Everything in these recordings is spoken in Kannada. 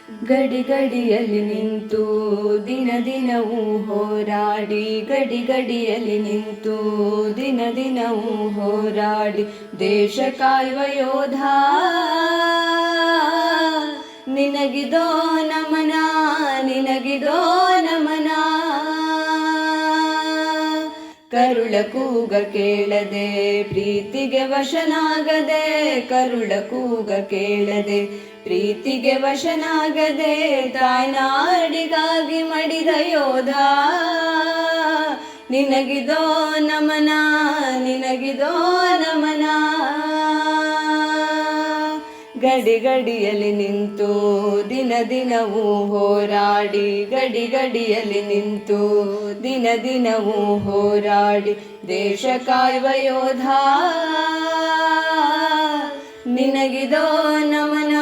ಗಡಿ ಗಡಿಯಲ್ಲಿ ನಿಂತು ದಿನ ದಿನವೂ ಹೋರಾಡಿ, ಗಡಿ ಗಡಿಯಲ್ಲಿ ನಿಂತು ದಿನ ದಿನವೂ ಹೋರಾಡಿ ದೇಶ ಕಾಯುವ ಯೋಧ, ನಿನಗಿದೋ ನಮನ, ನಿನಗಿದೋ ನಮನ. ಕರುಳ ಕೂಗ ಕೇಳದೆ ಪ್ರೀತಿಗೆ ವಶನಾಗದೆ, ಕರುಳ ಕೂಗ ಕೇಳದೆ ಪ್ರೀತಿಗೆ ವಶನಾಗದೆ ತಾಯ್ನಾಡಿಗಾಗಿ ಮಡಿದ ಯೋಧ, ನಿನಗಿದೋ ನಮನ, ನಿನಗಿದೋ ನಮನ. ಗಡಿ ಗಡಿಯಲ್ಲಿ ನಿಂತು ದಿನ ದಿನವೂ ಹೋರಾಡಿ, ಗಡಿ ಗಡಿಯಲ್ಲಿ ನಿಂತು ದಿನ ದಿನವೂ ಹೋರಾಡಿ ದೇಶ ಕಾಯುವ ಯೋಧ, ನಿನಗಿದೋ ನಮನ,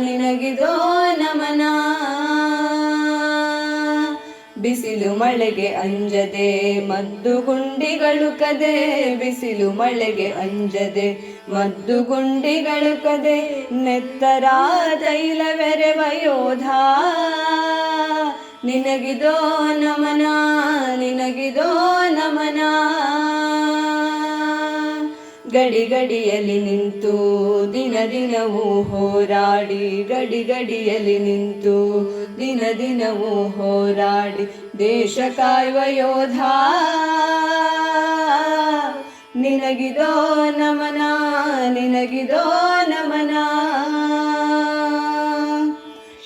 ನಿನಗಿದೋ ನಮನ. ಬಿಸಿಲು ಮಳೆಗೆ ಅಂಜದೆ ಮದ್ದು ಗುಂಡಿಗಳು ಕದೆ, ಬಿಸಿಲು ಮಳೆಗೆ ಅಂಜದೆ ಮದ್ದು ಗುಂಡಿಗಳು ಕದೆ ನೆತ್ತರ ತೈಲವೆರೆವ ಯೋಧ, ನಿನಗಿದೋ ನಮನ, ನಿನಗಿದೋ ನಮನ. ಗಡಿ ಗಡಿಯಲ್ಲಿ ನಿಂತು ದಿನ ದಿನವೂ ಹೋರಾಡಿ, ಗಡಿ ಗಡಿಯಲ್ಲಿ ನಿಂತು ದಿನ ದಿನವೂ ಹೋರಾಡಿ ದೇಶ ಕಾಯುವ ಯೋಧ, ನಿನಗಿದೋ ನಮನ, ನಿನಗಿದೋ ನಮನ.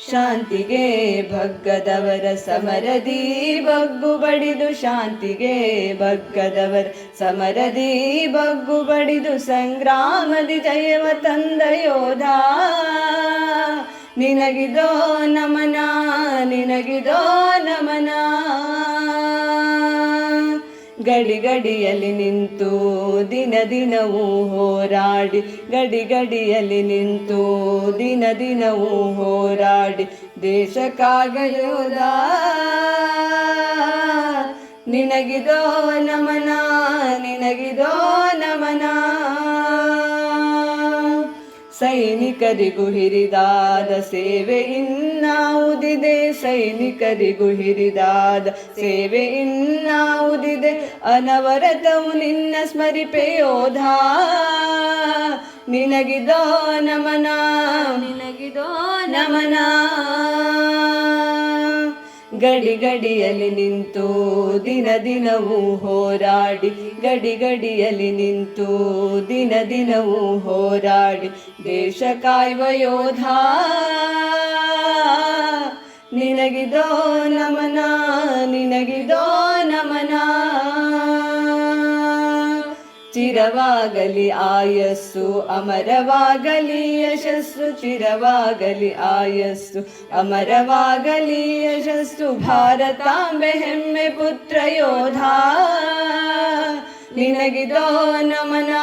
ಶಾಂತಿಗೆ ಬಗ್ಗದವರ ಸಮರದಿ ಬಗ್ಗು ಬಡಿದು, ಶಾಂತಿಗೆ ಬಗ್ಗದವರ ಸಮರದಿ ಬಗ್ಗು ಬಡಿದು ಸಂಗ್ರಾಮದಿ ಜಯವ ತಂದ ಯೋಧ, ನಿನಗಿದೋ ನಮನ, ನಿನಗಿದೋ ನಮನ. ಗಡಿ ಗಡಿಯಲ್ಲಿ ನಿಂತು ದಿನ ದಿನವೂ ಹೋರಾಡಿ, ಗಡಿ ಗಡಿಯಲ್ಲಿ ನಿಂತು ದಿನ ದಿನವೂ ಹೋರಾಡಿ ದೇಶ ಕಾಯುವ ಯೋಧ, ನಿನಗಿದೋ ನಮನ, ನಿನಗಿದೋ ನಮನ. ಸೈನಿಕರಿಗೂ ಹಿರಿದಾದ ಸೇವೆ ಇನ್ನಾವುದಿದೆ, ಸೈನಿಕರಿಗೂ ಹಿರಿದಾದ ಸೇವೆ ಇನ್ನಾವುದಿದೆ ಅನವರತವು ನಿನ್ನ ಸ್ಮರಿಪೆ ಯೋಧ, ನಿನಗಿದೋ ನಮನ, ನಿನಗಿದೋ ನಮನ. ಗಡಿ ಗಡಿಯಲ್ಲಿ ನಿಂತು ದಿನ ದಿನವೂ ಹೋರಾಡಿ, ಗಡಿ ಗಡಿಯಲ್ಲಿ ನಿಂತು ದಿನ ದಿನವೂ ಹೋರಾಡಿ ದೇಶ ಕಾಯುವ ಯೋಧ, ನಿನಗಿದೋ ನಮನ, ನಿನಗಿದೋ ನಮನ. ಚಿರವಾಗಲಿ ಆಯಸ್ಸು ಅಮರವಾಗಲಿ ಯಶಸ್ಸು, ಚಿರವಾಗಲಿ ಆಯಸ್ಸು ಅಮರವಾಗಲಿ ಯಶಸ್ಸು ಭಾರತಾಂಬೆ ಹೆಮ್ಮೆ ಪುತ್ರ ಯೋಧ, ನಿನಗಿದೋ ನಮನ,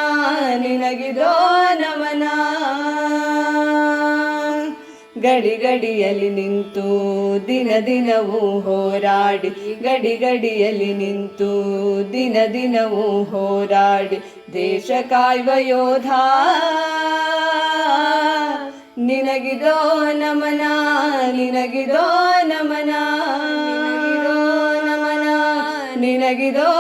ನಿನಗಿದೋ ನಮನ. ಗಡಿ ಗಡಿಯಲ್ಲಿ ನಿಂತು ದಿನ ದಿನವೂ ಹೋರಾಡಿ, ಗಡಿ ಗಡಿಯಲ್ಲಿ ನಿಂತು ದಿನ ದಿನವೂ ಹೋರಾಡಿ ದೇಶ ಕಾಯುವ ಯೋಧ, ನಿನಗಿದೋ ನಮನ, ನಿನಗಿದೋ ನಮನ, ನಿನಗಿದೋ ನಮನ, ನಿನಗಿದೋ